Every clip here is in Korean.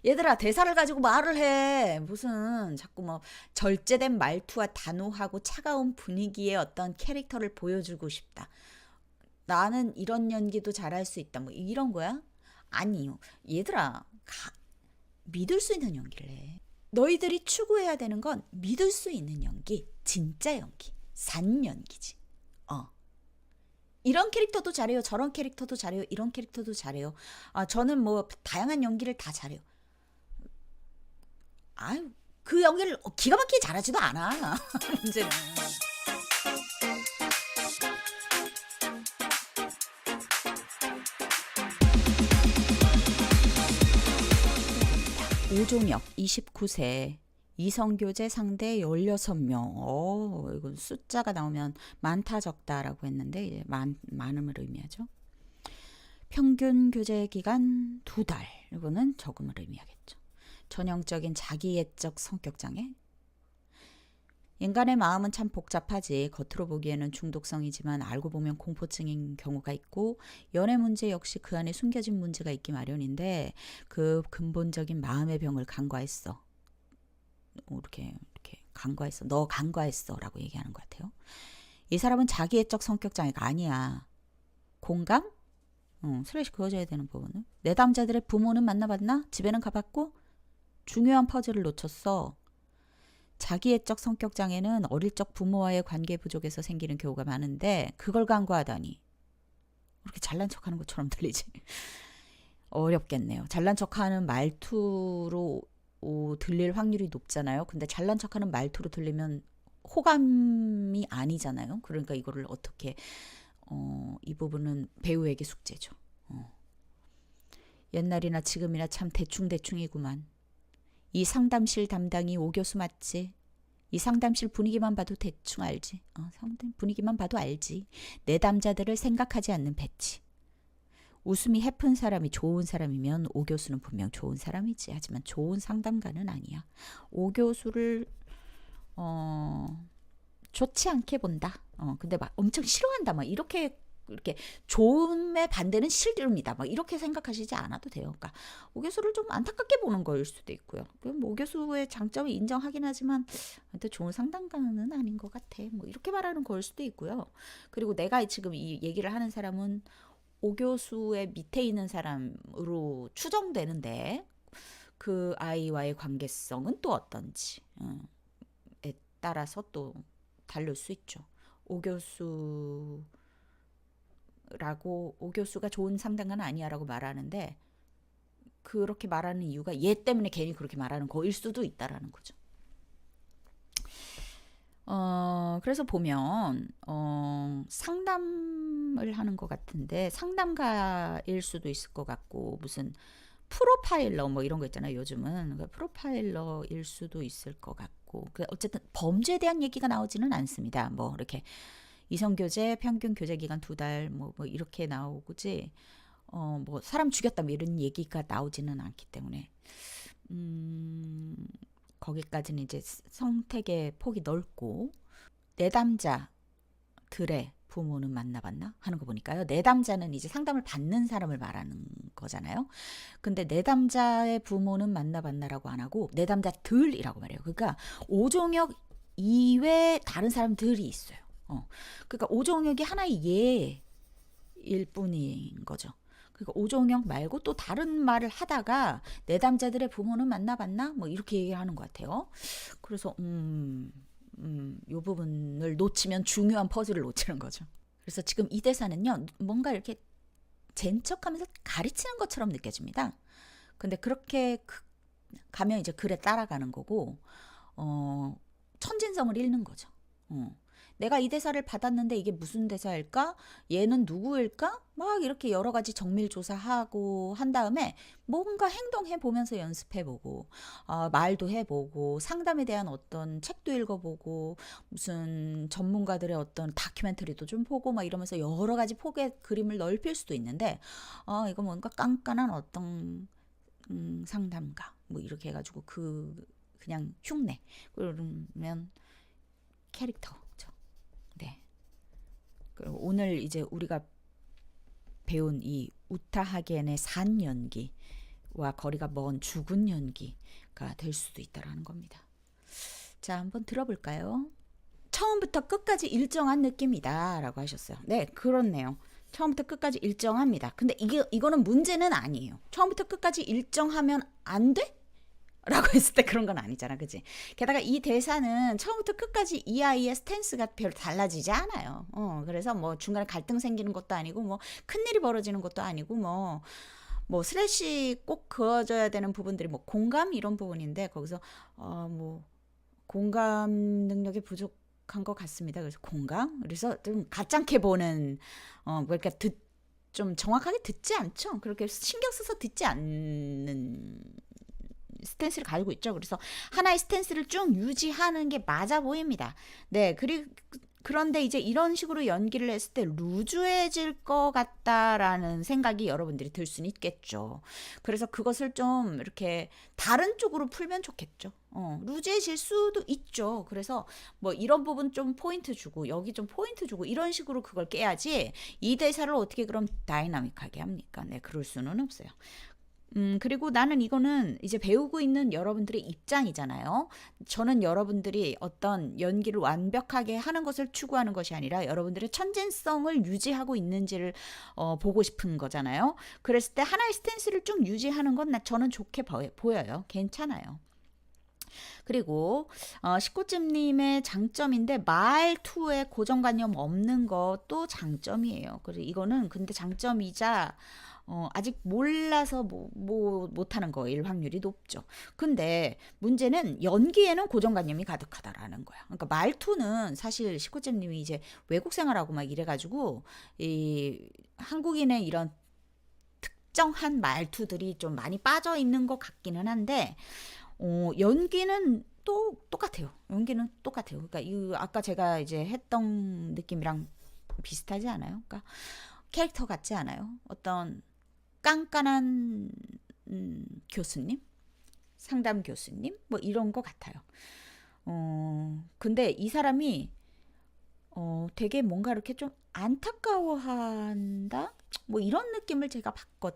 얘들아, 대사를 가지고 말을 해. 무슨 자꾸 뭐 절제된 말투와 단호하고 차가운 분위기의 어떤 캐릭터를 보여주고 싶다. 나는 이런 연기도 잘할 수 있다. 뭐 이런 거야? 아니요. 얘들아, 믿을 수 있는 연기를 해. 너희들이 추구해야 되는 건 믿을 수 있는 연기, 진짜 연기, 산 연기지. 어. 이런 캐릭터도 잘해요. 저런 캐릭터도 잘해요. 이런 캐릭터도 잘해요. 아, 저는 뭐 다양한 연기를 다 잘해요. 아유, 그 연기를 기가 막히게 잘하지도 않아. 문제는. 오종혁 29세 이성교제 상대 16명. 이건 숫자가 나오면 많다 적다라고 했는데 이제 많음을 의미하죠. 평균 교제 기간 2달. 이거는 적음을 의미하겠죠. 전형적인 자기애적 성격 장애. 인간의 마음은 참 복잡하지. 겉으로 보기에는 중독성이지만 알고 보면 공포증인 경우가 있고, 연애 문제 역시 그 안에 숨겨진 문제가 있기 마련인데 그 근본적인 마음의 병을 간과했어. 이렇게 간과했어. 너 간과했어라고 얘기하는 것 같아요. 이 사람은 자기애적 성격 장애가 아니야. 공감? 슬래시 그어줘야 되는 부분은. 내담자들의 부모는 만나봤나? 집에는 가봤고? 중요한 퍼즐을 놓쳤어. 자기애적 성격 장애는 어릴 적 부모와의 관계 부족에서 생기는 경우가 많은데 그걸 간과하다니. 그렇게 잘난 척하는 것처럼 들리지. 어렵겠네요. 잘난 척하는 말투로 들릴 확률이 높잖아요. 근데 잘난 척하는 말투로 들리면 호감이 아니잖아요. 그러니까 이거를 어떻게 이 부분은 배우에게 숙제죠. 옛날이나 지금이나 참 대충대충이구만. 이 상담실 담당이 오 교수 맞지? 이 상담실 분위기만 봐도 대충 알지. 상담 분위기만 봐도 알지. 내담자들을 생각하지 않는 배치. 웃음이 해픈 사람이 좋은 사람이면 오 교수는 분명 좋은 사람이지. 하지만 좋은 상담가는 아니야. 오 교수를 좋지 않게 본다. 근데 막 엄청 싫어한다. 막 이렇게 좋음의 반대는 싫습니다. 막 이렇게 생각하시지 않아도 돼요. 그러니까 오 교수를 좀 안타깝게 보는 거일 수도 있고요. 뭐 오 교수의 장점을 인정하긴 하지만 근데 좋은 상담가는 아닌 것 같아. 뭐 이렇게 말하는 거일 수도 있고요. 그리고 내가 지금 이 얘기를 하는 사람은 오 교수의 밑에 있는 사람으로 추정되는데 그 아이와의 관계성은 또 어떤지에 따라서 또 다를 수 있죠. 오 교수가 좋은 상담가는 아니야라고 말하는데 그렇게 말하는 이유가 얘 때문에 괜히 그렇게 말하는 거일 수도 있다라는 거죠. 그래서 보면 상담을 하는 것 같은데 상담가일 수도 있을 것 같고 무슨 프로파일러 뭐 이런 거 있잖아요. 요즘은 프로파일러일 수도 있을 것 같고 어쨌든 범죄에 대한 얘기가 나오지는 않습니다. 뭐 이렇게 이성교제 평균 교제 기간 2달 뭐 이렇게 나오고지 뭐 사람 죽였다 뭐 이런 얘기가 나오지는 않기 때문에 거기까지는 이제 성택의 폭이 넓고 내담자들의 부모는 만나봤나 하는 거 보니까요. 내담자는 이제 상담을 받는 사람을 말하는 거잖아요. 근데 내담자의 부모는 만나봤나라고 안 하고 내담자들이라고 말해요. 그러니까 오종혁 이외에 다른 사람들이 있어요. 그러니까 오종혁이 하나의 예일 뿐인 거죠. 그러니까 오종혁 말고 또 다른 말을 하다가 내담자들의 부모는 만나봤나? 뭐 이렇게 얘기를 하는 것 같아요. 그래서 이 부분을 놓치면 중요한 퍼즐을 놓치는 거죠. 그래서 지금 이 대사는요, 뭔가 이렇게 젠척하면서 가르치는 것처럼 느껴집니다. 근데 그렇게 가면 이제 글에 따라가는 거고, 천진성을 잃는 거죠. 내가 이 대사를 받았는데 이게 무슨 대사일까? 얘는 누구일까? 막 이렇게 여러 가지 정밀 조사하고 한 다음에 뭔가 행동해 보면서 연습해 보고 말도 해 보고 상담에 대한 어떤 책도 읽어 보고 무슨 전문가들의 어떤 다큐멘터리도 좀 보고 막 이러면서 여러 가지 폭의 그림을 넓힐 수도 있는데 이거 뭔가 깐깐한 어떤 상담가 뭐 이렇게 해가지고 그냥 흉내 그러면 캐릭터 네. 오늘 이제 우리가 배운 이 우타 하겐의 산 연기 거리가 먼 죽은 연기가 될 수도 있다라는 겁니다. 자, 한번 들어볼까요? 처음부터 끝까지 일정한 느낌이다 라고 하셨어요. 네, 그렇네요. 처음부터 끝까지 일정합니다. 근데 이거는 문제는 아니에요. 처음부터 끝까지 일정하면 안 돼? 라고 했을 때 그런 건 아니잖아, 그치? 게다가 이 대사는 처음부터 끝까지 이 아이의 스탠스가 별로 달라지지 않아요. 그래서 뭐 중간에 갈등 생기는 것도 아니고, 뭐 큰일이 벌어지는 것도 아니고, 뭐 슬래시 꼭 그어져야 되는 부분들이 뭐 공감 이런 부분인데, 거기서 뭐 공감 능력이 부족한 것 같습니다. 그래서 공감? 그래서 좀 가짱게 보는 그러니까 좀 정확하게 듣지 않죠. 그렇게 신경 써서 듣지 않는 스탠스를 가지고 있죠. 그래서 하나의 스탠스를 쭉 유지하는 게 맞아 보입니다. 네, 그런데 이제 이런 식으로 연기를 했을 때 루즈해질 것 같다라는 생각이 여러분들이 들 수는 있겠죠. 그래서 그것을 좀 이렇게 다른 쪽으로 풀면 좋겠죠. 루즈해질 수도 있죠. 그래서 뭐 이런 부분 좀 포인트 주고 여기 좀 포인트 주고 이런 식으로 그걸 깨야지 이 대사를 어떻게 그럼 다이나믹하게 합니까? 네, 그럴 수는 없어요. 그리고 나는 이거는 이제 배우고 있는 여러분들의 입장이잖아요. 저는 여러분들이 어떤 연기를 완벽하게 하는 것을 추구하는 것이 아니라 여러분들의 천재성을 유지하고 있는지를 보고 싶은 거잖아요. 그랬을 때 하나의 스탠스를 쭉 유지하는 건 저는 좋게 보여요. 괜찮아요. 그리고 식구집님의 장점인데 말투에 고정관념 없는 것도 장점이에요. 그래서 이거는 근데 장점이자 아직 몰라서 못하는 거일 확률이 높죠. 근데 문제는 연기에는 고정관념이 가득하다라는 거야. 그러니까 말투는 사실 식구잼님이 이제 외국 생활하고 막 이래가지고 이 한국인의 이런 특정한 말투들이 좀 많이 빠져 있는 것 같기는 한데 연기는 또 똑같아요. 연기는 똑같아요. 그러니까 아까 제가 이제 했던 느낌이랑 비슷하지 않아요? 그러니까 캐릭터 같지 않아요? 어떤 깐깐한 교수님, 상담 교수님, 뭐 이런 것 같아요. 근데 이 사람이 되게 뭔가 이렇게 좀 안타까워한다, 뭐 이런 느낌을 제가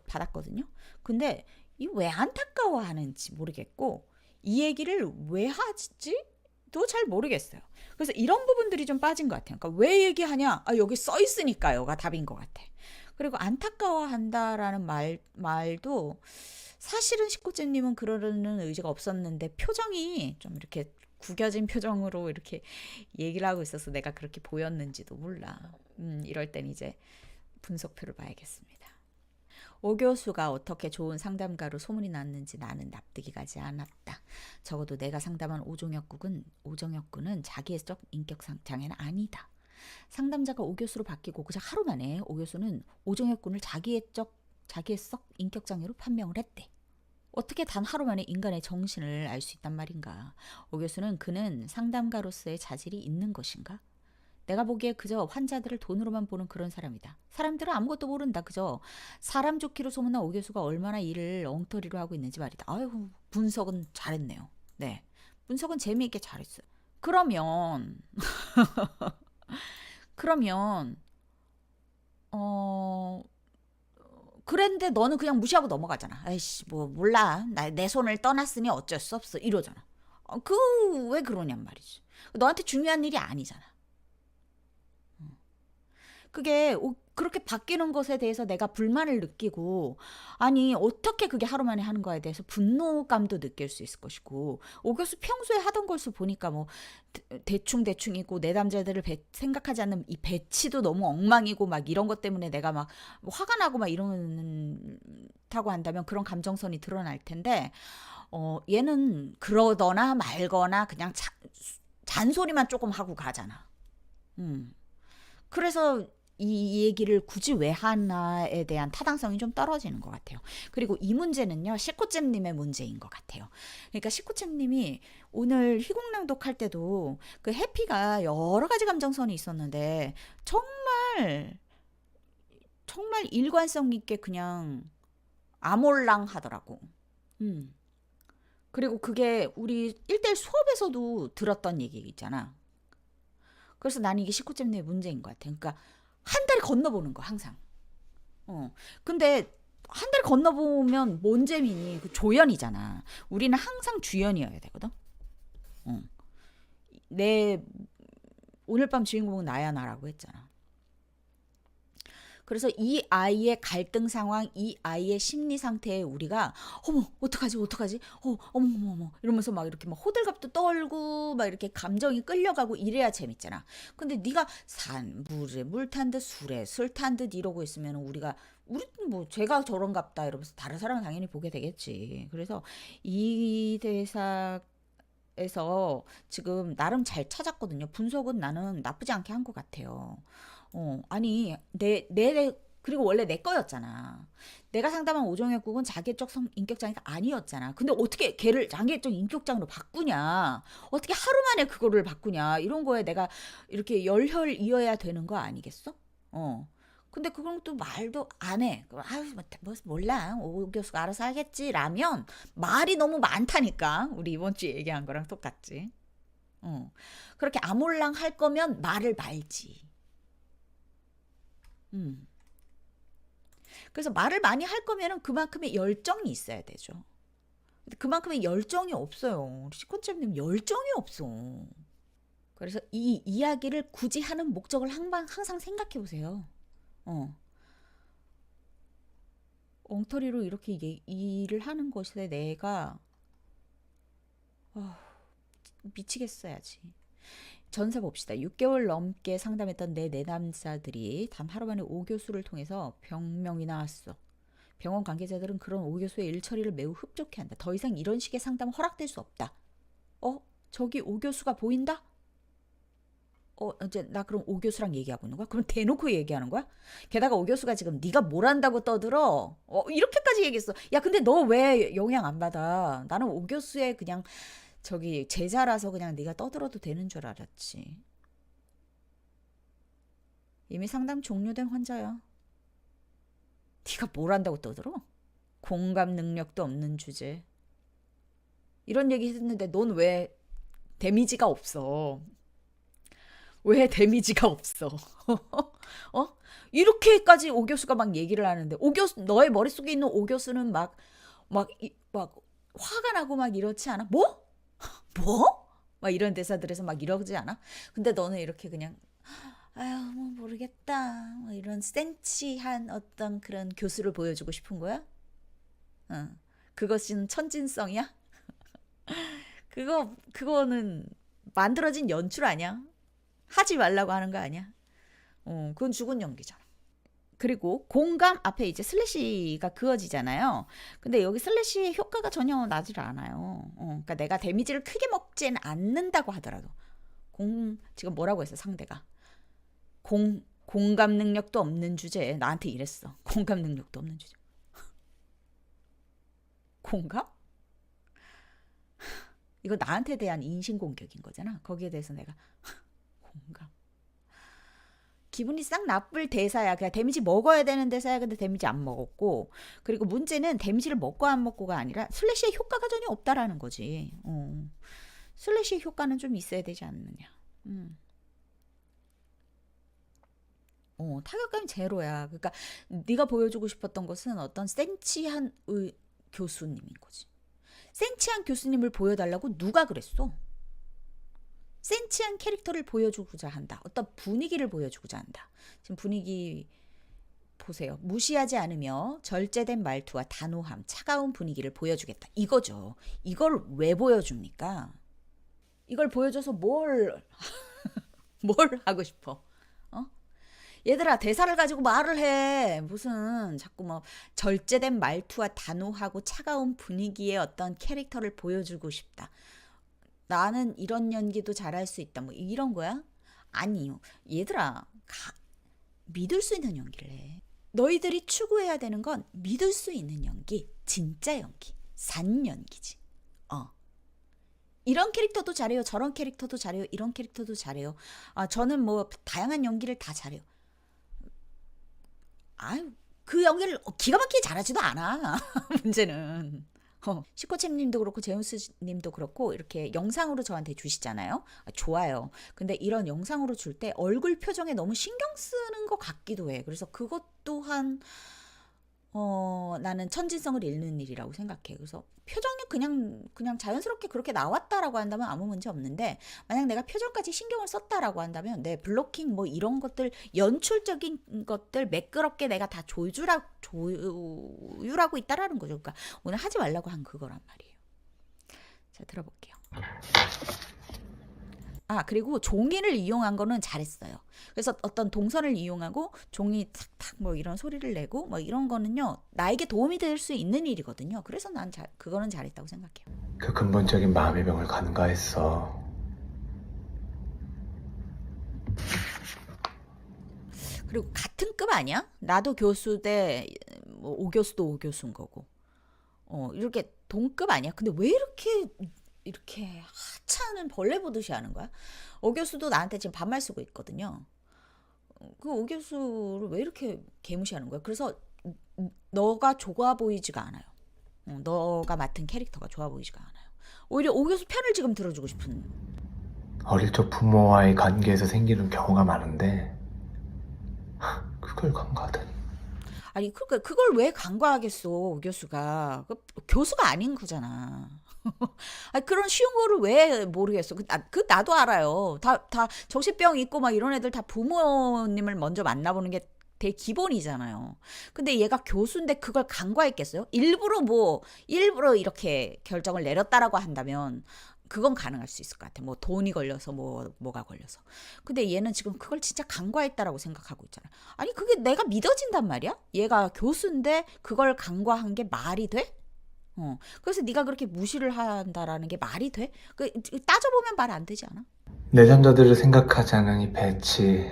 받았거든요. 근데 이 왜 안타까워하는지 모르겠고 이 얘기를 왜 하지? 도 잘 모르겠어요. 그래서 이런 부분들이 좀 빠진 것 같아요. 그러니까 왜 얘기하냐? 여기 써 있으니까요가 답인 것 같아. 그리고 안타까워한다라는 말도 사실은 식구째님은 그러는 의지가 없었는데 표정이 좀 이렇게 구겨진 표정으로 이렇게 얘기를 하고 있어서 내가 그렇게 보였는지도 몰라. 이럴 땐 이제 분석표를 봐야겠습니다. 오 교수가 어떻게 좋은 상담가로 소문이 났는지 나는 납득이 가지 않았다. 적어도 내가 상담한 오정혁 군은 자기애적 인격 장애는 아니다. 상담자가 오 교수로 바뀌고 그저 하루 만에 오 교수는 오정혁 군을 자기애적 인격 장애로 판명을 했대. 어떻게 단 하루 만에 인간의 정신을 알 수 있단 말인가. 오 교수는 그는 상담가로서의 자질이 있는 것인가? 내가 보기에 그저 환자들을 돈으로만 보는 그런 사람이다. 사람들은 아무것도 모른다. 그저 사람 좋기로 소문난 오 교수가 얼마나 일을 엉터리로 하고 있는지 말이다. 아이고, 분석은 잘했네요. 네, 분석은 재미있게 잘했어요. 그러면 그랬는데 너는 그냥 무시하고 넘어가잖아. 아이씨, 뭐 몰라. 내 손을 떠났으니 어쩔 수 없어. 이러잖아. 왜 그러냔 말이지. 너한테 중요한 일이 아니잖아. 그게 그렇게 바뀌는 것에 대해서 내가 불만을 느끼고, 아니 어떻게 그게 하루 만에 하는 거에 대해서 분노감도 느낄 수 있을 것이고, 오 교수 평소에 하던 것을 보니까 뭐 대충이고 내 남자들을 생각하지 않는 이 배치도 너무 엉망이고 막 이런 것 때문에 내가 막 화가 나고 막 이런다고 한다면 그런 감정선이 드러날 텐데, 얘는 그러거나 말거나 그냥 잔소리만 조금 하고 가잖아. 그래서 이 얘기를 굳이 왜 하나에 대한 타당성이 좀 떨어지는 것 같아요. 그리고 이 문제는요, 식구잼님의 문제인 것 같아요. 그러니까 식구잼님이 오늘 희곡낭독 할 때도 그 해피가 여러 가지 감정선이 있었는데 정말 일관성 있게 그냥 아몰랑 하더라고. 그리고 그게 우리 1대1 수업에서도 들었던 얘기 있잖아. 그래서 나는 이게 식구잼님의 문제인 것 같아. 그러니까 한 다리 건너보는 거 항상. 근데 한 달 건너보면 뭔 재미니? 그 조연이잖아. 우리는 항상 주연이어야 되거든. 어. 내 오늘 밤 주인공은 나야 나라고 했잖아. 그래서 이 아이의 갈등 상황, 이 아이의 심리 상태에 우리가 어머 어떡하지 어떡하지 어머 어머 이러면서 막 이렇게 막 호들갑도 떨고 막 이렇게 감정이 끌려가고 이래야 재밌잖아. 근데 네가 물에 물 탄 듯 술에 술 탄 듯 이러고 있으면 우리 뭐 제가 저런갑다 이러면서 다른 사람은 당연히 보게 되겠지. 그래서 이 대사에서 지금 나름 잘 찾았거든요. 분석은 나는 나쁘지 않게 한 것 같아요. 아니, 그리고 원래 내 거였잖아. 내가 상담한 오종혁국은 자기애적 인격장애가 아니었잖아. 근데 어떻게 걔를 자기애적 인격장으로 바꾸냐? 어떻게 하루 만에 그거를 바꾸냐? 이런 거에 내가 이렇게 열혈이어야 되는 거 아니겠어? 근데 그건 또 말도 안 해. 아유, 몰라. 오 교수가 알아서 하겠지라면 말이 너무 많다니까. 우리 이번 주에 얘기한 거랑 똑같지. 그렇게 아몰랑 할 거면 말을 말지. 음. 그래서 말을 많이 할 거면은 그만큼의 열정이 있어야 되죠. 근데 그만큼의 열정이 없어요. 우리 시코쌤님 열정이 없어. 그래서 이 이야기를 굳이 하는 목적을 항상 생각해 보세요. 엉터리로 이렇게 일을 하는 것에 내가 미치겠어야지. 전사 봅시다. 6개월 넘게 상담했던 내 내담자들이 단 하루 만에 오 교수를 통해서 병명이 나왔어. 병원 관계자들은 그런 오 교수의 일 처리를 매우 흡족해한다. 더 이상 이런 식의 상담 허락될 수 없다. 저기 오 교수가 보인다? 이제 나 그럼 오 교수랑 얘기하고 있는 거야? 그럼 대놓고 얘기하는 거야? 게다가 오 교수가 지금 네가 뭘 한다고 떠들어? 이렇게까지 얘기했어. 야, 근데 너 왜 영향 안 받아? 나는 오 교수의 그냥 저기 제자라서 그냥 네가 떠들어도 되는 줄 알았지. 이미 상담 종료된 환자야. 네가 뭘 한다고 떠들어? 공감 능력도 없는 주제. 이런 얘기 했는데 넌 왜 데미지가 없어? 왜 데미지가 없어? 이렇게까지 오 교수가 막 얘기를 하는데 오 교수 너의 머릿속에 있는 오 교수는 막 화가 나고 막 이렇지 않아? 뭐? 막 이런 대사들에서 막 이러지 않아? 근데 너는 이렇게 그냥 아유 뭐 모르겠다 뭐 이런 센치한 어떤 그런 교수를 보여주고 싶은 거야? 그것은 천진성이야? 그거는 만들어진 연출 아니야? 하지 말라고 하는 거 아니야? 그건 죽은 연기잖아. 그리고 공감 앞에 이제 슬래시가 그어지잖아요. 근데 여기 슬래시의 효과가 전혀 나질 않아요. 그러니까 내가 데미지를 크게 먹진 않는다고 하더라도 지금 뭐라고 했어 상대가 공감 능력도 없는 주제에 나한테 이랬어. 공감 능력도 없는 주제. 공감? 이거 나한테 대한 인신공격인 거잖아. 거기에 대해서 내가 공감. 기분이 싹 나쁠 대사야. 그냥 데미지 먹어야 되는 대사야. 근데 데미지 안 먹었고. 그리고 문제는 데미지를 먹고 안 먹고가 아니라 슬래시의 효과가 전혀 없다라는 거지. 슬래시의 효과는 좀 있어야 되지 않느냐. 타격감이 제로야. 그러니까 네가 보여주고 싶었던 것은 어떤 센치한 교수님인 거지. 센치한 교수님을 보여달라고 누가 그랬어? 센치한 캐릭터를 보여주고자 한다. 어떤 분위기를 보여주고자 한다. 지금 분위기 보세요. 무시하지 않으며 절제된 말투와 단호함, 차가운 분위기를 보여주겠다. 이거죠. 이걸 왜 보여줍니까? 이걸 보여줘서 뭘 하고 싶어? 얘들아 대사를 가지고 말을 해. 무슨 자꾸 뭐 절제된 말투와 단호하고 차가운 분위기의 어떤 캐릭터를 보여주고 싶다. 나는 이런 연기도 잘할 수 있다. 뭐 이런 거야? 아니요. 얘들아 믿을 수 있는 연기를 해. 너희들이 추구해야 되는 건 믿을 수 있는 연기, 진짜 연기, 산 연기지. 이런 캐릭터도 잘해요. 저런 캐릭터도 잘해요. 이런 캐릭터도 잘해요. 저는 뭐 다양한 연기를 다 잘해요. 아유, 그 연기를 기가 막히게 잘하지도 않아. 문제는. 시코챔님도 그렇고 제우스님도 그렇고 이렇게 영상으로 저한테 주시잖아요. 좋아요. 근데 이런 영상으로 줄 때 얼굴 표정에 너무 신경 쓰는 것 같기도 해. 그래서 그것 또한 나는 천진성을 잃는 일이라고 생각해. 그래서 표정이 그냥 자연스럽게 그렇게 나왔다라고 한다면 아무 문제 없는데, 만약 내가 표정까지 신경을 썼다라고 한다면 내 블로킹 뭐 이런 것들, 연출적인 것들 매끄럽게 내가 다 조율하고 있다라는 거죠. 그러니까 오늘 하지 말라고 한 그거란 말이에요. 자, 들어볼게요. 그리고 종이를 이용한 거는 잘했어요. 그래서 어떤 동선을 이용하고 종이 탁탁 뭐 이런 소리를 내고 뭐 이런 거는요, 나에게 도움이 될 수 있는 일이거든요. 그래서 난 그거는 잘했다고 생각해요. 그 근본적인 마음의 병을 간과했어. 그리고 같은 급 아니야? 나도 교수 대 뭐 오교수도 오교수인 거고. 이렇게 동급 아니야? 근데 왜 이렇게 하찮은 벌레 보듯이 하는 거야? 오교수도 나한테 지금 반말 쓰고 있거든요. 그 오교수를 왜 이렇게 개무시하는 거야? 그래서 너가 좋아 보이지가 않아요. 너가 맡은 캐릭터가 좋아 보이지가 않아요. 오히려 오교수 편을 지금 들어주고 싶은. 어릴 적 부모와의 관계에서 생기는 경우가 많은데 그걸 간과하다니. 아니 그러니까 그걸 왜 간과하겠어, 오교수가. 교수가 아닌 거잖아. 아니, 그런 쉬운 거를 왜 모르겠어. 나도 알아요. 다 정신병 있고 막 이런 애들 다 부모님을 먼저 만나보는 게 되게 기본이잖아요. 근데 얘가 교수인데 그걸 간과했겠어요? 일부러 이렇게 결정을 내렸다라고 한다면 그건 가능할 수 있을 것 같아. 뭐 돈이 걸려서 뭐가 걸려서. 근데 얘는 지금 그걸 진짜 간과했다라고 생각하고 있잖아. 아니 그게 내가 믿어진단 말이야? 얘가 교수인데 그걸 간과한 게 말이 돼? 그래서 네가 그렇게 무시를 한다라는 게 말이 돼? 따져보면 말 안 되지 않아? 내전자들을 생각하지 않은 이 배치.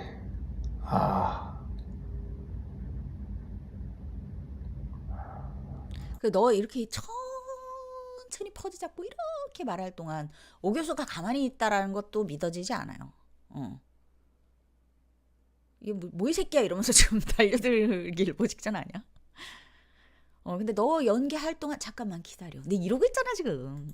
너 이렇게 천천히 퍼지 잡고 이렇게 말할 동안 오 교수가 가만히 있다라는 것도 믿어지지 않아요. 이게 뭐 이 새끼야 이러면서 지금 달려들길 보직전 아니야? 근데 너 연기할 동안 잠깐만 기다려. 내 이러고 있잖아 지금.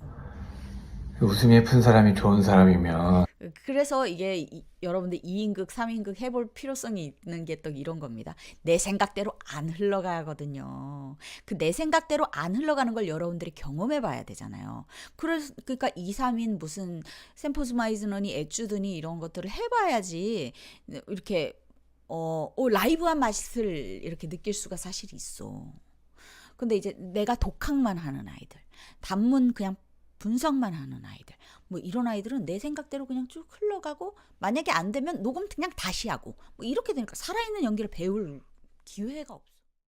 웃음이 예쁜 사람이 좋은 사람이면 그래서 이게 여러분들 2인극, 3인극 해볼 필요성이 있는 게 또 이런 겁니다. 내 생각대로 안 흘러가거든요. 그 내 생각대로 안 흘러가는 걸 여러분들이 경험해 봐야 되잖아요. 그러니까 2, 3인 무슨 샘포즈마이즈너니 애주드니 이런 것들을 해봐야지 이렇게 라이브한 맛을 이렇게 느낄 수가 사실 있어. 근데 이제 내가 독학만 하는 아이들, 단문 그냥 분석만 하는 아이들, 뭐 이런 아이들은 내 생각대로 그냥 쭉 흘러가고 만약에 안 되면 녹음 그냥 다시 하고 뭐 이렇게 되니까 살아있는 연기를 배울 기회가 없어.